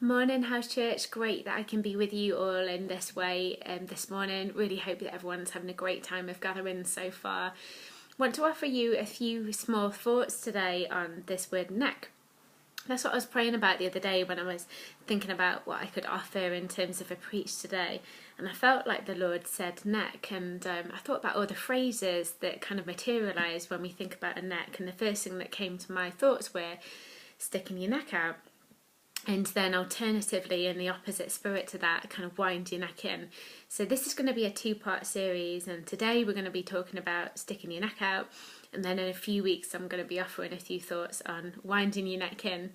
Morning, House Church. Great that I can be with you all in this way this morning. Really hope that everyone's having a great time of gathering so far. Want to offer you a few small thoughts today on this word neck. That's what I was praying about the other day when I was thinking about what I could offer in terms of a preach today. And I felt like the Lord said neck, and I thought about all the phrases that kind of materialise when we think about a neck. And the first thing that came to my thoughts were sticking your neck out. And then alternatively, in the opposite spirit to that, kind of wind your neck in. So this is going to be a two-part series, and today we're going to be talking about sticking your neck out, and then in a few weeks I'm going to be offering a few thoughts on winding your neck in.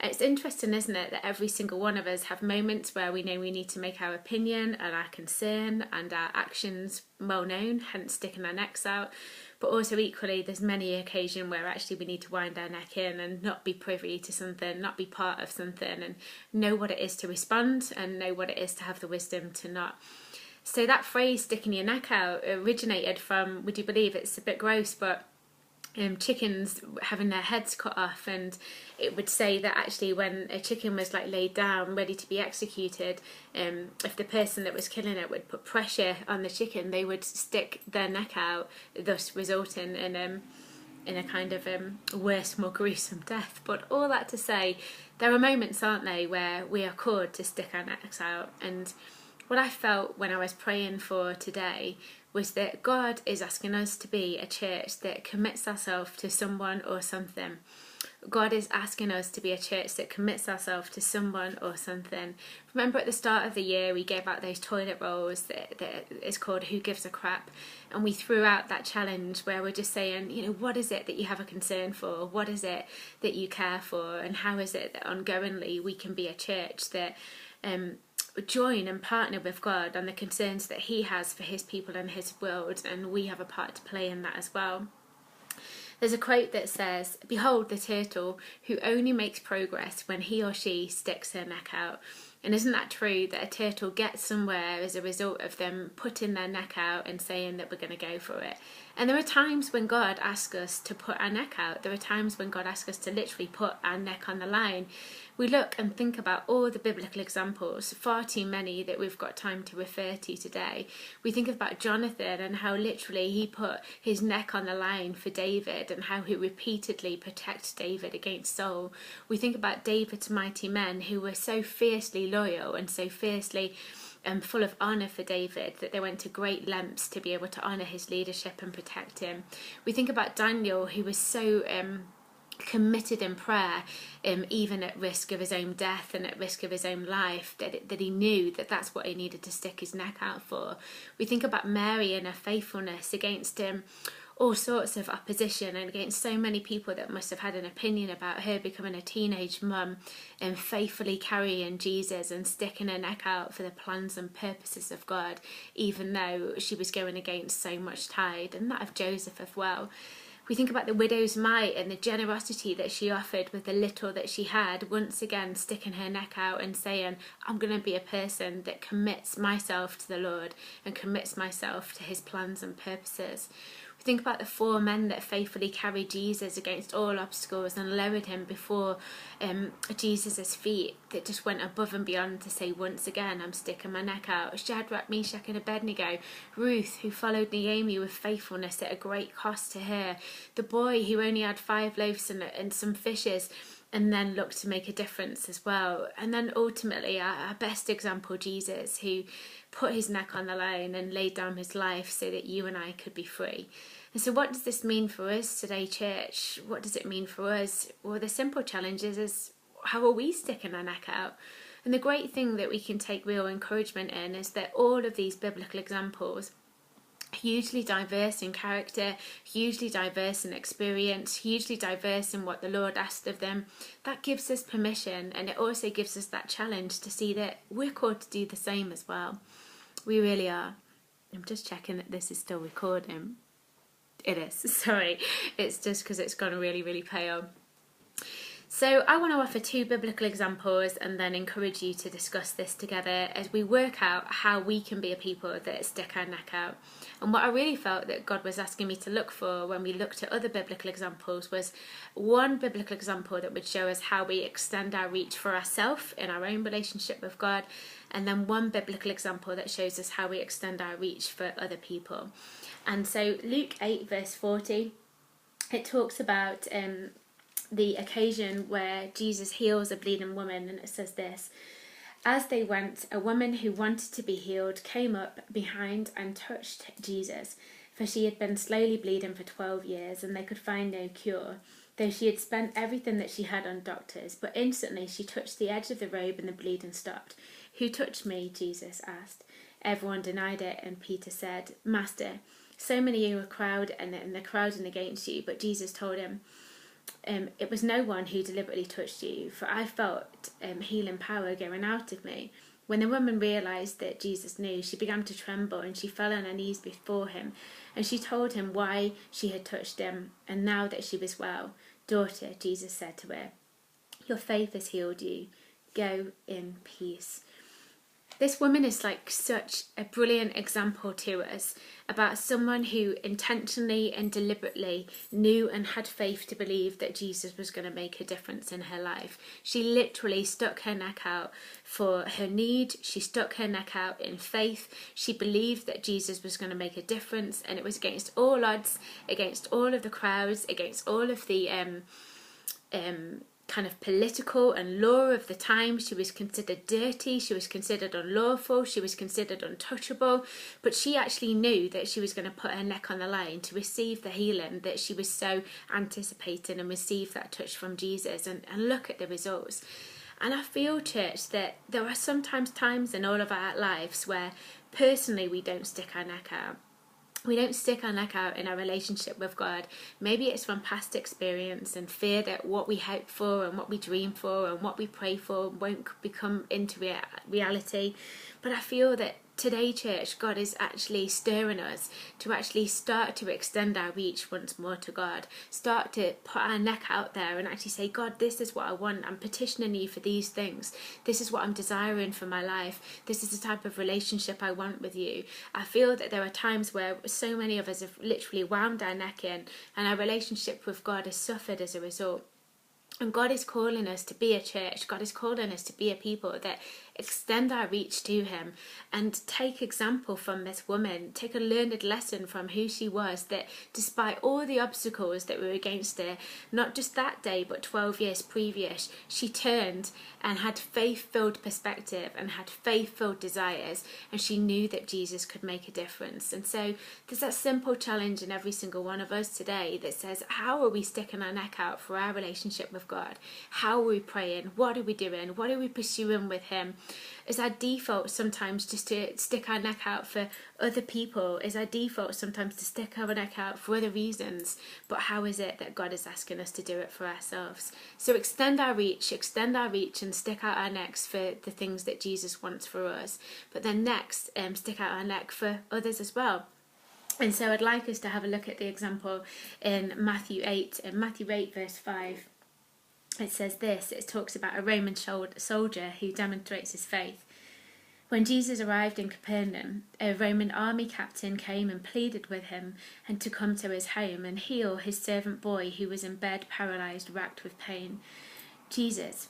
It's interesting, isn't it, that every single one of us have moments where we know we need to make our opinion and our concern and our actions well known, hence sticking our necks out. But also equally, there's many occasions where actually we need to wind our neck in and not be privy to something, not be part of something, and know what it is to respond and know what it is to have the wisdom to not. So that phrase, sticking your neck out, originated from, would you believe, it's a bit gross, but chickens having their heads cut off, and it would say that actually when a chicken was like laid down ready to be executed, if the person that was killing it would put pressure on the chicken, they would stick their neck out, thus resulting in a kind of worse, more gruesome death. But all that to say, there are moments, aren't they, where we are called to stick our necks out. And what I felt when I was praying for today was that God is asking us to be a church that commits ourselves to someone or something. God is asking us to be a church that commits ourselves to someone or something. Remember at the start of the year we gave out those toilet rolls that is called Who Gives a Crap, and we threw out that challenge where we're just saying, what is it that you have a concern for? What is it that you care for? And how is it that ongoingly we can be a church that join and partner with God on the concerns that He has for His people and His world, and we have a part to play in that as well. There's a quote that says, "Behold the turtle who only makes progress when he or she sticks her neck out." And isn't that true, that a turtle gets somewhere as a result of them putting their neck out and saying that we're going to go for it? And there are times when God asks us to put our neck out. There are times when God asks us to literally put our neck on the line. We look and think about all the biblical examples, far too many that we've got time to refer to today. We think about Jonathan and how literally he put his neck on the line for David and how he repeatedly protected David against Saul. We think about David's mighty men who were so fiercely loyal and so fiercely full of honour for David that they went to great lengths to be able to honour his leadership and protect him. We think about Daniel, who was so committed in prayer, even at risk of his own death and at risk of his own life, that he knew that that's what he needed to stick his neck out for. We think about Mary and her faithfulness against all sorts of opposition and against so many people that must have had an opinion about her becoming a teenage mum, and faithfully carrying Jesus and sticking her neck out for the plans and purposes of God, even though she was going against so much tide, and that of Joseph as well. We think about the widow's mite and the generosity that she offered with the little that she had, once again sticking her neck out and saying, I'm going to be a person that commits myself to the Lord and commits myself to His plans and purposes. We think about the four men that faithfully carried Jesus against all obstacles and lowered him before Jesus' feet, that just went above and beyond to say, once again, I'm sticking my neck out. Shadrach, Meshach and Abednego. Ruth, who followed Naomi with faithfulness at a great cost to her. The boy who only had 5 loaves and some fishes, and then looked to make a difference as well. And then ultimately our best example, Jesus, who put his neck on the line and laid down his life so that you and I could be free. And so what does this mean for us today, church? What does it mean for us? Well, the simple challenge is how are we sticking our neck out? And the great thing that we can take real encouragement in is that all of these biblical examples, hugely diverse in character, hugely diverse in experience, hugely diverse in what the Lord asked of them, that gives us permission, and it also gives us that challenge to see that we're called to do the same as well. We really are. I'm just checking that this is still recording. It is, sorry. It's just because it's gone really, really pale. So I want to offer two biblical examples and then encourage you to discuss this together as we work out how we can be a people that stick our neck out. And what I really felt that God was asking me to look for when we looked at other biblical examples was one biblical example that would show us how we extend our reach for ourselves in our own relationship with God, and then one biblical example that shows us how we extend our reach for other people. And so Luke 8 verse 40, it talks about the occasion where Jesus heals a bleeding woman, and it says this: as they went, a woman who wanted to be healed came up behind and touched Jesus, for she had been slowly bleeding for 12 years, and they could find no cure, though she had spent everything that she had on doctors. But instantly she touched the edge of the robe and the bleeding stopped. Who touched me? Jesus asked. Everyone denied it, and Peter said, Master, so many were they're crowding against you. But Jesus told him, it was no one who deliberately touched you, for I felt healing power going out of me. When the woman realised that Jesus knew, she began to tremble, and she fell on her knees before him, and she told him why she had touched him, and now that she was well. Daughter, Jesus said to her, your faith has healed you. Go in peace. This woman is like such a brilliant example to us about someone who intentionally and deliberately knew and had faith to believe that Jesus was going to make a difference in her life. She literally stuck her neck out for her need. She stuck her neck out in faith. She believed that Jesus was going to make a difference, and it was against all odds, against all of the crowds, against all of the kind of political and law of the time. She was considered dirty, she was considered unlawful, she was considered untouchable, but she actually knew that she was going to put her neck on the line to receive the healing that she was so anticipating and receive that touch from Jesus, and look at the results. And I feel, church, that there are sometimes times in all of our lives where personally we don't stick our neck out. We don't stick our neck out in our relationship with God. Maybe it's from past experience and fear that what we hope for and what we dream for and what we pray for won't become into reality. But I feel that today, church, God is actually stirring us to actually start to extend our reach once more to God. Start to put our neck out there and actually say, God, this is what I want. I'm petitioning you for these things. This is what I'm desiring for my life. This is the type of relationship I want with you. I feel that there are times where so many of us have literally wound our neck in, and our relationship with God has suffered as a result. And God is calling us to be a church. God is calling us to be a people that extend our reach to him and take example from this woman, take a learned lesson from who she was, that despite all the obstacles that were against her, not just that day but 12 years previous, she turned and had faith-filled perspective and had faith-filled desires, and she knew that Jesus could make a difference. And so there's that simple challenge in every single one of us today that says, how are we sticking our neck out for our relationship with God? How are we praying? What are we doing? What are we pursuing with him? Is our default sometimes just to stick our neck out for other people? Is our default sometimes to stick our neck out for other reasons? But how is it that God is asking us to do it for ourselves? So extend our reach and stick out our necks for the things that Jesus wants for us. But then next, stick out our neck for others as well. And so I'd like us to have a look at the example in Matthew 8 verse 5. It says this, it talks about a Roman soldier who demonstrates his faith. When Jesus arrived in Capernaum, a Roman army captain came and pleaded with him and to come to his home and heal his servant boy who was in bed paralysed, racked with pain. Jesus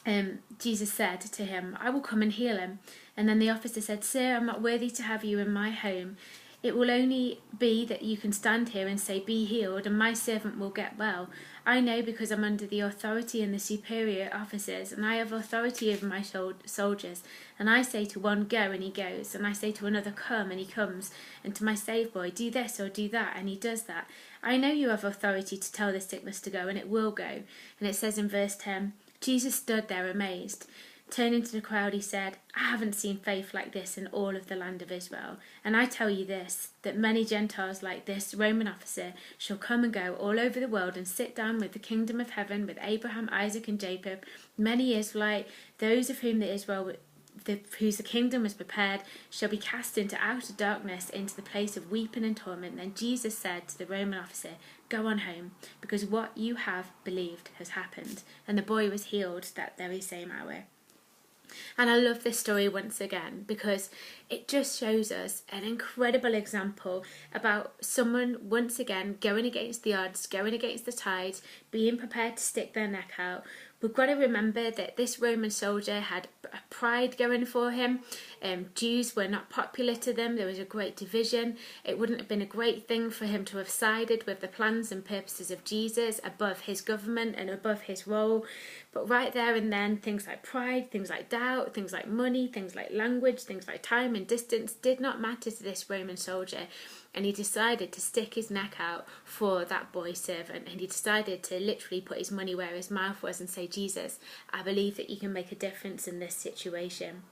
said to him, I will come and heal him. And then the officer said, Sir, I'm not worthy to have you in my home. It will only be that you can stand here and say, be healed, and my servant will get well. I know because I'm under the authority and the superior officers, and I have authority over my soldiers. And I say to one, go, and he goes. And I say to another, come, and he comes. And to my slave boy, do this or do that, and he does that. I know you have authority to tell this sickness to go, and it will go. And it says in verse 10, Jesus stood there amazed. Turning to the crowd, he said, I haven't seen faith like this in all of the land of Israel. And I tell you this, that many Gentiles like this Roman officer shall come and go all over the world and sit down with the kingdom of heaven with Abraham, Isaac, and Jacob, many Israelite, those of whom the whose the kingdom was prepared shall be cast into outer darkness, into the place of weeping and torment. Then Jesus said to the Roman officer, go on home, because what you have believed has happened. And the boy was healed that very same hour. And I love this story once again because it just shows us an incredible example about someone once again going against the odds, going against the tide, being prepared to stick their neck out. We've got to remember that this Roman soldier had a pride going for him. Jews were not popular to them. There was a great division. It wouldn't have been a great thing for him to have sided with the plans and purposes of Jesus above his government and above his role. But right there and then, things like pride, things like doubt, things like money, things like language, things like time and distance did not matter to this Roman soldier. And he decided to stick his neck out for that boy servant. And he decided to literally put his money where his mouth was and say, Jesus, I believe that you can make a difference in this situation.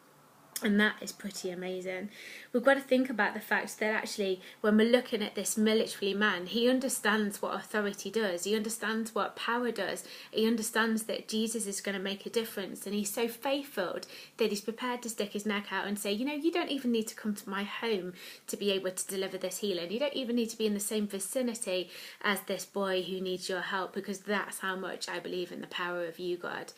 And that is pretty amazing. We've got to think about the fact that actually when we're looking at this military man, he understands what authority does. He understands what power does. He understands that Jesus is going to make a difference. And he's so faithful that he's prepared to stick his neck out and say, you don't even need to come to my home to be able to deliver this healing. You don't even need to be in the same vicinity as this boy who needs your help, because that's how much I believe in the power of you, God.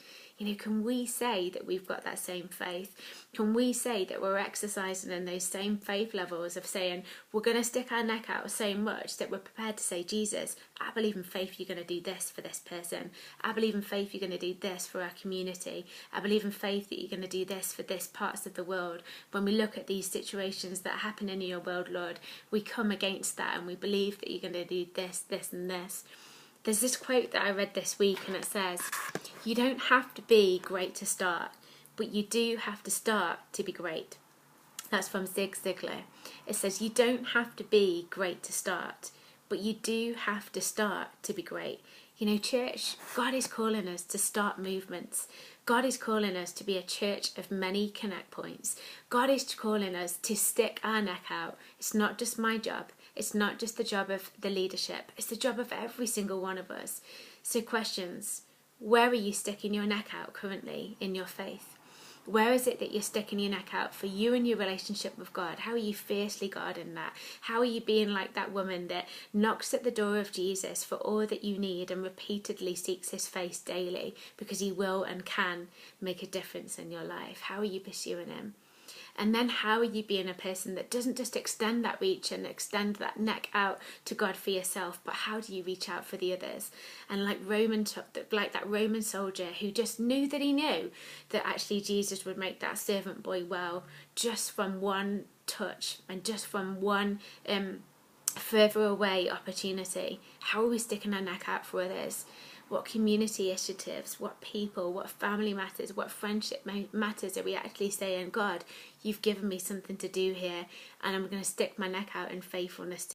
Can we say that we've got that same faith? Can we say that we're exercising in those same faith levels of saying we're going to stick our neck out so much that we're prepared to say, Jesus, I believe in faith you're going to do this for this person. I believe in faith you're going to do this for our community. I believe in faith that you're going to do this for this parts of the world. When we look at these situations that happen in your world, Lord, we come against that and we believe that you're going to do this, this and this. There's this quote that I read this week and it says, you don't have to be great to start, but you do have to start to be great. That's from Zig Ziglar. It says, you don't have to be great to start, but you do have to start to be great. Church, God is calling us to start movements. God is calling us to be a church of many connect points. God is calling us to stick our neck out. It's not just my job. It's not just the job of the leadership. It's the job of every single one of us. So questions, where are you sticking your neck out currently in your faith? Where is it that you're sticking your neck out for you and your relationship with God? How are you fiercely guarding that? How are you being like that woman that knocks at the door of Jesus for all that you need and repeatedly seeks his face daily because he will and can make a difference in your life? How are you pursuing him? And then how are you being a person that doesn't just extend that reach and extend that neck out to God for yourself, but how do you reach out for the others? And like that Roman soldier who just knew that he knew that actually Jesus would make that servant boy well just from one touch and just from one further away opportunity. How are we sticking our neck out for others? What community initiatives, what people, what family matters, what friendship matters are we actually saying, God, you've given me something to do here and I'm going to stick my neck out in faithfulness to